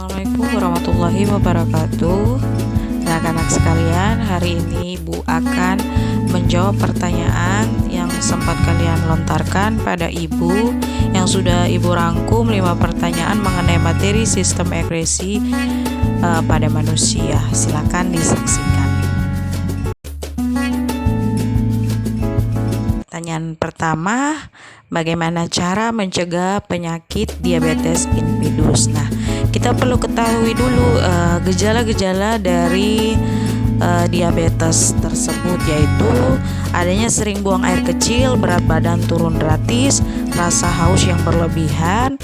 Assalamualaikum warahmatullahi wabarakatuh. Anak-anak sekalian, hari ini Ibu akan menjawab pertanyaan yang sempat kalian lontarkan pada Ibu, yang sudah Ibu rangkum 5 pertanyaan mengenai materi sistem ekskresi pada manusia. Silakan disaksikan. Pertanyaan pertama, bagaimana cara mencegah penyakit diabetes insipidus? Nah, kita perlu ketahui dulu gejala-gejala dari diabetes tersebut, yaitu adanya sering buang air kecil, berat badan turun drastis, rasa haus yang berlebihan,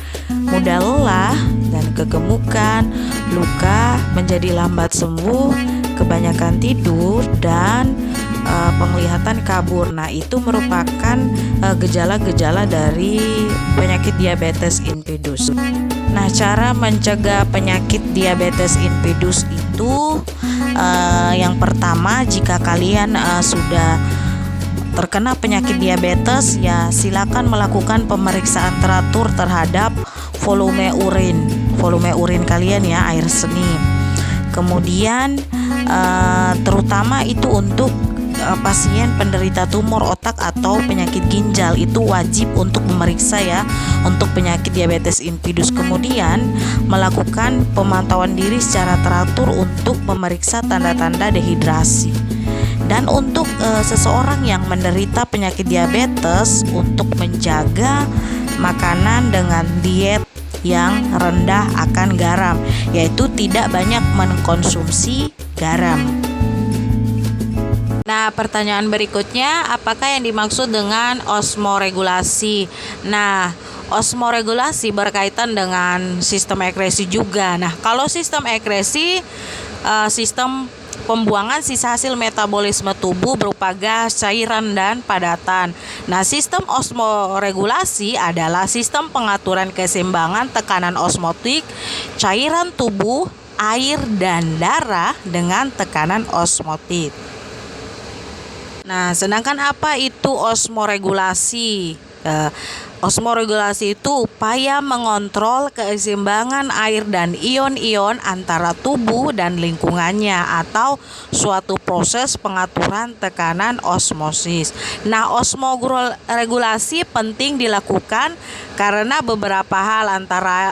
mudah lelah dan kegemukan, luka menjadi lambat sembuh, kebanyakan tidur, dan penglihatan kabur. Nah, itu merupakan gejala-gejala dari penyakit diabetes insipidus. Nah, cara mencegah penyakit diabetes insipidus itu yang pertama, jika kalian sudah terkena penyakit diabetes, ya silakan melakukan pemeriksaan teratur terhadap volume urin kalian, ya, air seni. Kemudian terutama itu untuk pasien penderita tumor otak atau penyakit ginjal, itu wajib untuk memeriksa, ya, untuk penyakit diabetes insipidus. Kemudian melakukan pemantauan diri secara teratur untuk memeriksa tanda-tanda dehidrasi. Dan untuk seseorang yang menderita penyakit diabetes, untuk menjaga makanan dengan diet yang rendah akan garam, yaitu tidak banyak mengkonsumsi garam. Nah, pertanyaan berikutnya, apakah yang dimaksud dengan osmoregulasi? Nah, osmoregulasi berkaitan dengan sistem ekskresi juga. Nah, kalau sistem ekskresi, sistem pembuangan sisa hasil metabolisme tubuh berupa gas, cairan, dan padatan. Nah, sistem osmoregulasi adalah sistem pengaturan keseimbangan tekanan osmotik cairan tubuh, air, dan darah dengan tekanan osmotik. Nah, sedangkan apa itu osmoregulasi? Osmoregulasi itu upaya mengontrol keseimbangan air dan ion-ion antara tubuh dan lingkungannya, atau suatu proses pengaturan tekanan osmosis. Nah, osmoregulasi penting dilakukan karena beberapa hal,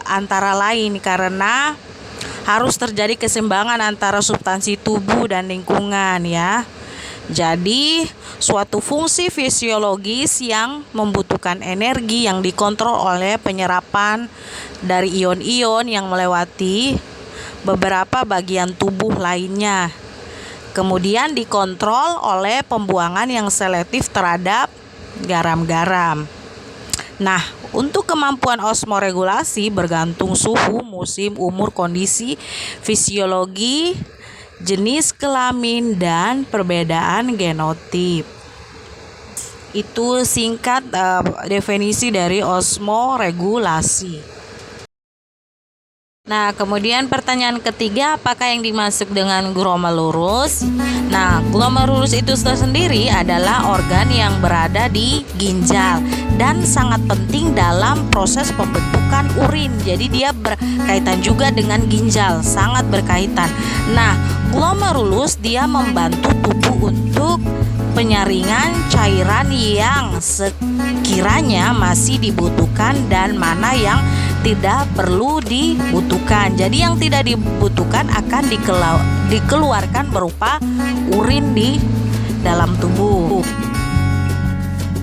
antara lain karena harus terjadi keseimbangan antara substansi tubuh dan lingkungan, ya. Jadi, suatu fungsi fisiologis yang membutuhkan energi yang dikontrol oleh penyerapan dari ion-ion yang melewati beberapa bagian tubuh lainnya. Kemudian dikontrol oleh pembuangan yang selektif terhadap garam-garam. Nah, untuk kemampuan osmoregulasi bergantung suhu, musim, umur, kondisi fisiologi, jenis kelamin, dan perbedaan genotip. Itu singkat definisi dari osmoregulasi. Nah, kemudian pertanyaan ketiga, apakah yang dimaksud dengan glomerulus? Nah, glomerulus itu sendiri adalah organ yang berada di ginjal dan sangat penting dalam proses pembentukan urin. Jadi dia berkaitan juga dengan ginjal, sangat berkaitan. Nah, glomerulus dia membantu tubuh untuk penyaringan cairan yang sekiranya masih dibutuhkan dan mana yang tidak perlu dibutuhkan. Jadi yang tidak dibutuhkan akan dikeluarkan berupa urin di dalam tubuh.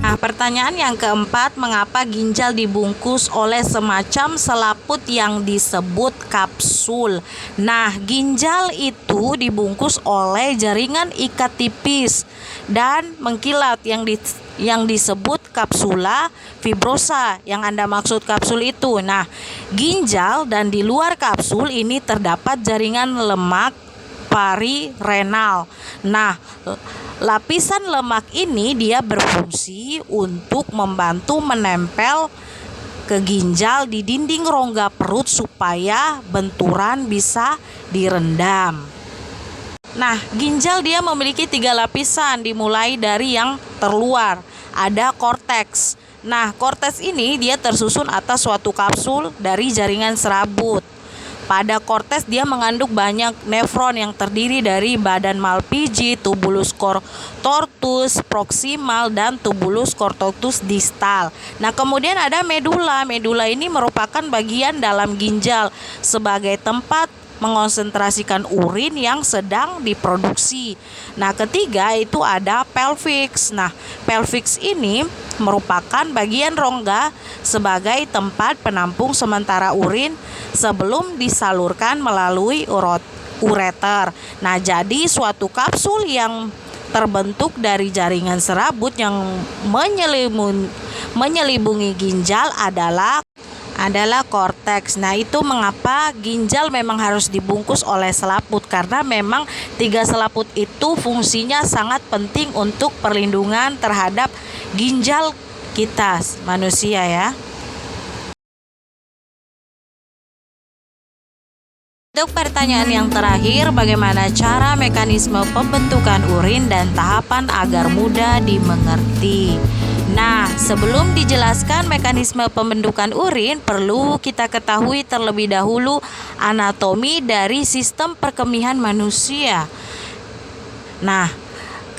Nah, pertanyaan yang keempat, mengapa ginjal dibungkus oleh semacam selaput yang disebut kapsul? Nah, ginjal itu dibungkus oleh jaringan ikat tipis dan mengkilat yang disebut kapsula fibrosa. Yang Anda maksud kapsul itu. Nah, ginjal dan di luar kapsul ini terdapat jaringan lemak perirenal. Nah, lapisan lemak ini dia berfungsi untuk membantu menempel ke ginjal di dinding rongga perut supaya benturan bisa direndam. Nah, ginjal dia memiliki 3 lapisan, dimulai dari yang terluar, ada korteks. Nah, korteks ini dia tersusun atas suatu kapsul dari jaringan serabut. Pada korteks dia mengandung banyak nefron yang terdiri dari badan Malpighi, tubulus cortotus proximal, dan tubulus cortotus distal. Nah, kemudian ada medula. Medula ini merupakan bagian dalam ginjal sebagai tempat mengonsentrasikan urin yang sedang diproduksi. Nah, ketiga itu ada pelvis. Nah, pelvis ini merupakan bagian rongga sebagai tempat penampung sementara urin sebelum disalurkan melalui ureter. Nah, jadi suatu kapsul yang terbentuk dari jaringan serabut yang menyelubungi ginjal adalah korteks. Nah, itu mengapa ginjal memang harus dibungkus oleh selaput, karena memang 3 selaput itu fungsinya sangat penting untuk perlindungan terhadap ginjal kita manusia ya. Untuk pertanyaan yang terakhir, bagaimana cara mekanisme pembentukan urin dan tahapan agar mudah dimengerti? Nah, sebelum dijelaskan mekanisme pembentukan urin, perlu kita ketahui terlebih dahulu anatomi dari sistem perkemihan manusia. Nah,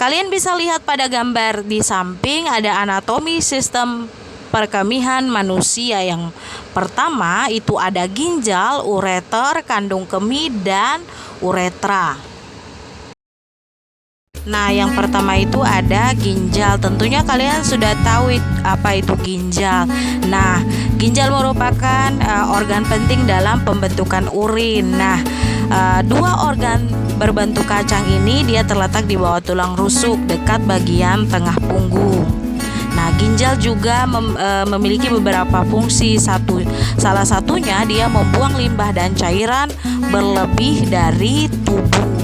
kalian bisa lihat pada gambar di samping ada anatomi sistem perkemihan manusia. Yang pertama itu ada ginjal, ureter, kandung kemih, dan uretra. Nah, yang pertama itu ada ginjal. Tentunya kalian sudah tahu apa itu ginjal. Nah, ginjal merupakan organ penting dalam pembentukan urin. Nah, 2 organ berbentuk kacang ini dia terletak di bawah tulang rusuk dekat bagian tengah punggung. Nah, ginjal juga memiliki beberapa fungsi. Salah satunya dia membuang limbah dan cairan berlebih dari tubuh.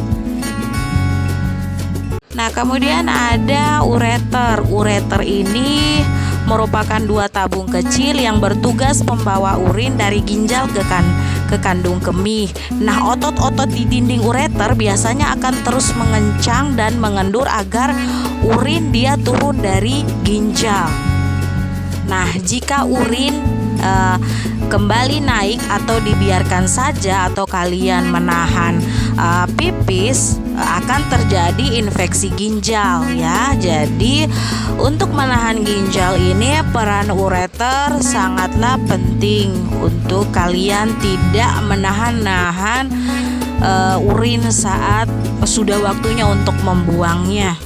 Nah, kemudian ada ureter. Ureter ini merupakan 2 tabung kecil yang bertugas membawa urin dari ginjal ke kandung kemih. Nah, otot-otot di dinding ureter biasanya akan terus mengencang dan mengendur agar urin dia turun dari ginjal. Nah, jika urin kembali naik atau dibiarkan saja atau kalian menahan pipis, akan terjadi infeksi ginjal ya. Jadi untuk menahan ginjal ini peran ureter sangatlah penting untuk kalian tidak menahan-nahan urin saat sudah waktunya untuk membuangnya.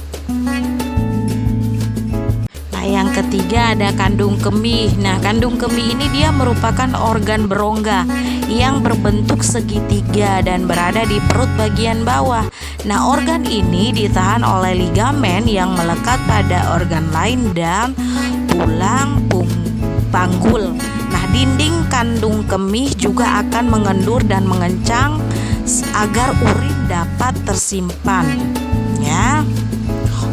Yang ketiga ada kandung kemih. Nah, kandung kemih ini dia merupakan organ berongga yang berbentuk segitiga dan berada di perut bagian bawah. Nah, organ ini ditahan oleh ligamen yang melekat pada organ lain dan tulang panggul. Nah, dinding kandung kemih juga akan mengendur dan mengencang agar urin dapat tersimpan ya.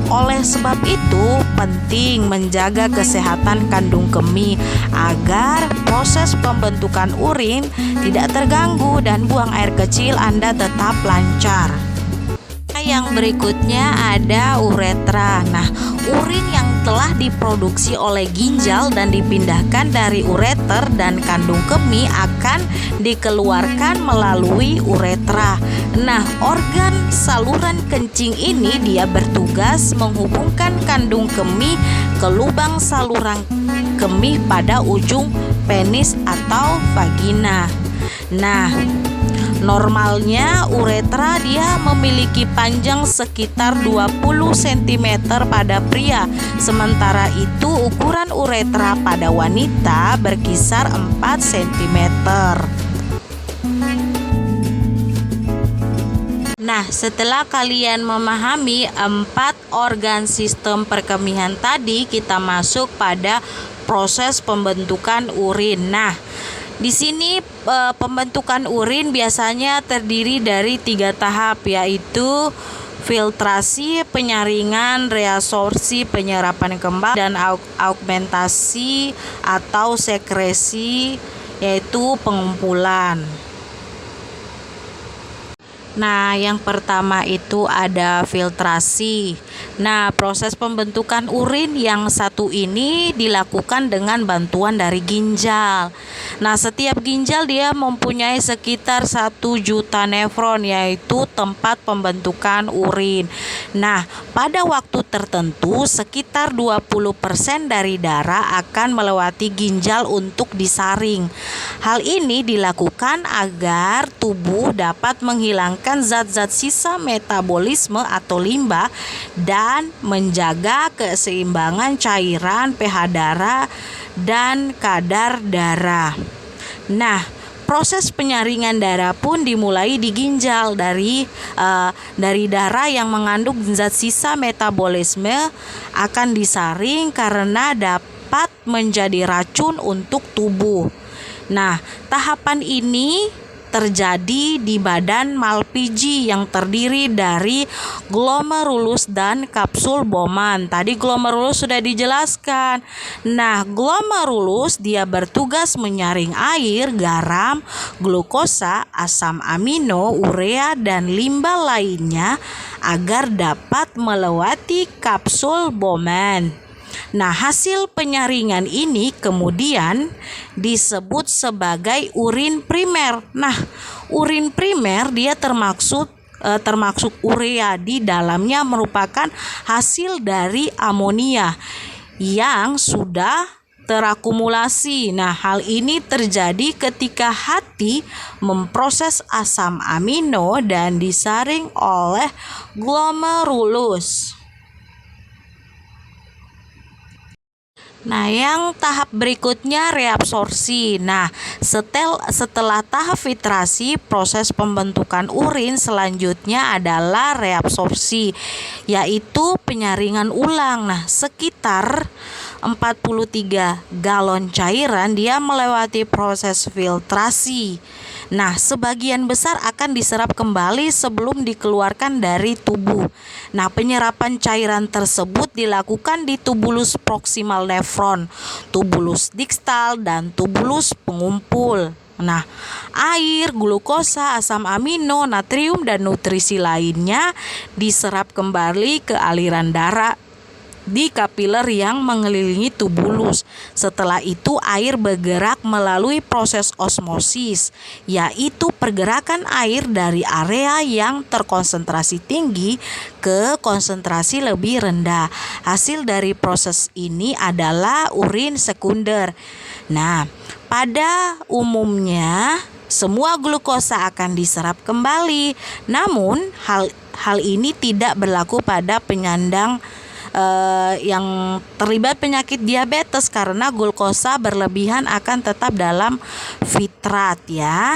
Oleh sebab itu penting menjaga kesehatan kandung kemih agar proses pembentukan urin tidak terganggu dan buang air kecil Anda tetap lancar. Yang berikutnya ada uretra. Nah, urin yang telah diproduksi oleh ginjal dan dipindahkan dari ureter dan kandung kemih akan dikeluarkan melalui uretra. Nah, organ saluran kencing ini dia bertugas menghubungkan kandung kemih ke lubang saluran kemih pada ujung penis atau vagina. Nah, normalnya uretra dia memiliki panjang sekitar 20 cm pada pria. Sementara itu ukuran uretra pada wanita berkisar 4 cm. Nah, setelah kalian memahami 4 organ sistem perkemihan tadi, kita masuk pada proses pembentukan urin. Nah, di sini pembentukan urin biasanya terdiri dari 3 tahap, yaitu filtrasi, penyaringan, reabsorpsi, penyerapan kembali, dan augmentasi atau sekresi, yaitu pengumpulan. Nah, yang pertama itu ada filtrasi. Nah, proses pembentukan urin yang satu ini dilakukan dengan bantuan dari ginjal. Nah, setiap ginjal dia mempunyai sekitar 1 juta nefron, yaitu tempat pembentukan urin. Nah, pada waktu tertentu sekitar 20% dari darah akan melewati ginjal untuk disaring. Hal ini dilakukan agar tubuh dapat menghilangkan zat-zat sisa metabolisme atau limbah dan menjaga keseimbangan cairan, pH darah, dan kadar darah. Nah, proses penyaringan darah pun dimulai di ginjal dari darah yang mengandung zat sisa metabolisme akan disaring karena dapat menjadi racun untuk tubuh. Nah, tahapan ini terjadi di badan Malpighi yang terdiri dari glomerulus dan kapsul Bowman. Tadi glomerulus sudah dijelaskan. Nah, glomerulus dia bertugas menyaring air, garam, glukosa, asam amino, urea, dan limbah lainnya agar dapat melewati kapsul Bowman. Nah, hasil penyaringan ini kemudian disebut sebagai urin primer. Nah, urin primer dia termasuk urea, di dalamnya merupakan hasil dari amonia yang sudah terakumulasi. Nah, hal ini terjadi ketika hati memproses asam amino dan disaring oleh glomerulus. Nah, yang tahap berikutnya reabsorpsi. Nah, setelah tahap filtrasi, proses pembentukan urin selanjutnya adalah reabsorpsi, yaitu penyaringan ulang. Nah, sekitar 43 galon cairan dia melewati proses filtrasi. Nah, sebagian besar akan diserap kembali sebelum dikeluarkan dari tubuh. Nah, penyerapan cairan tersebut dilakukan di tubulus proksimal nefron, tubulus distal, dan tubulus pengumpul. Nah, air, glukosa, asam amino, natrium, dan nutrisi lainnya diserap kembali ke aliran darah di kapiler yang mengelilingi tubulus. Setelah itu air bergerak melalui proses osmosis, yaitu pergerakan air dari area yang terkonsentrasi tinggi ke konsentrasi lebih rendah. Hasil dari proses ini adalah urin sekunder. Nah, pada umumnya semua glukosa akan diserap kembali. Namun hal ini tidak berlaku pada penyandang yang terlibat penyakit diabetes karena glukosa berlebihan akan tetap dalam fitrat ya.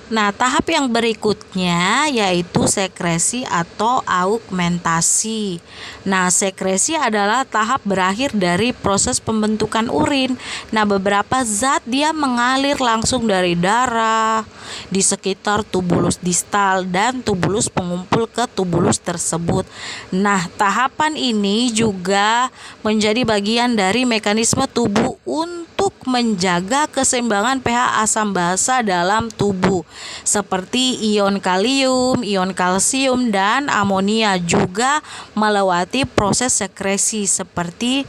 Nah, tahap yang berikutnya yaitu sekresi atau augmentasi. Nah, sekresi adalah tahap berakhir dari proses pembentukan urin. Nah, beberapa zat dia mengalir langsung dari darah di sekitar tubulus distal dan tubulus pengumpul ke tubulus tersebut. Nah, tahapan ini juga menjadi bagian dari mekanisme tubuh untuk menjaga keseimbangan pH asam basa dalam tubuh, seperti ion kalium, ion kalsium, dan amonia juga melewati proses sekresi seperti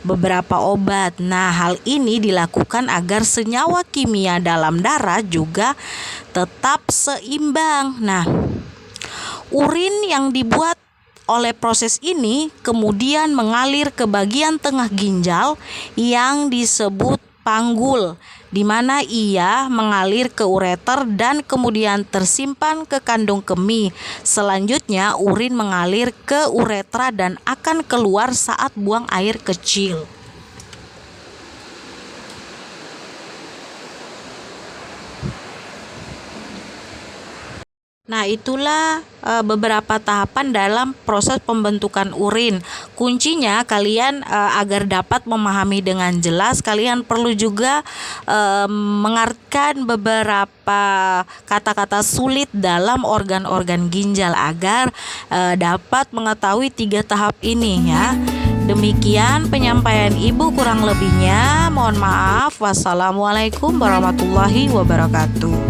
beberapa obat. Nah, hal ini dilakukan agar senyawa kimia dalam darah juga tetap seimbang. Nah, urin yang dibuat oleh proses ini kemudian mengalir ke bagian tengah ginjal yang disebut panggul, di mana ia mengalir ke ureter dan kemudian tersimpan ke kandung kemih. Selanjutnya urin mengalir ke uretra dan akan keluar saat buang air kecil. Nah, itulah beberapa tahapan dalam proses pembentukan urin. Kuncinya kalian agar dapat memahami dengan jelas, kalian perlu juga mengartikan beberapa kata-kata sulit dalam organ-organ ginjal agar dapat mengetahui 3 tahap ini ya. Demikian penyampaian Ibu, kurang lebihnya mohon maaf. Wassalamualaikum warahmatullahi wabarakatuh.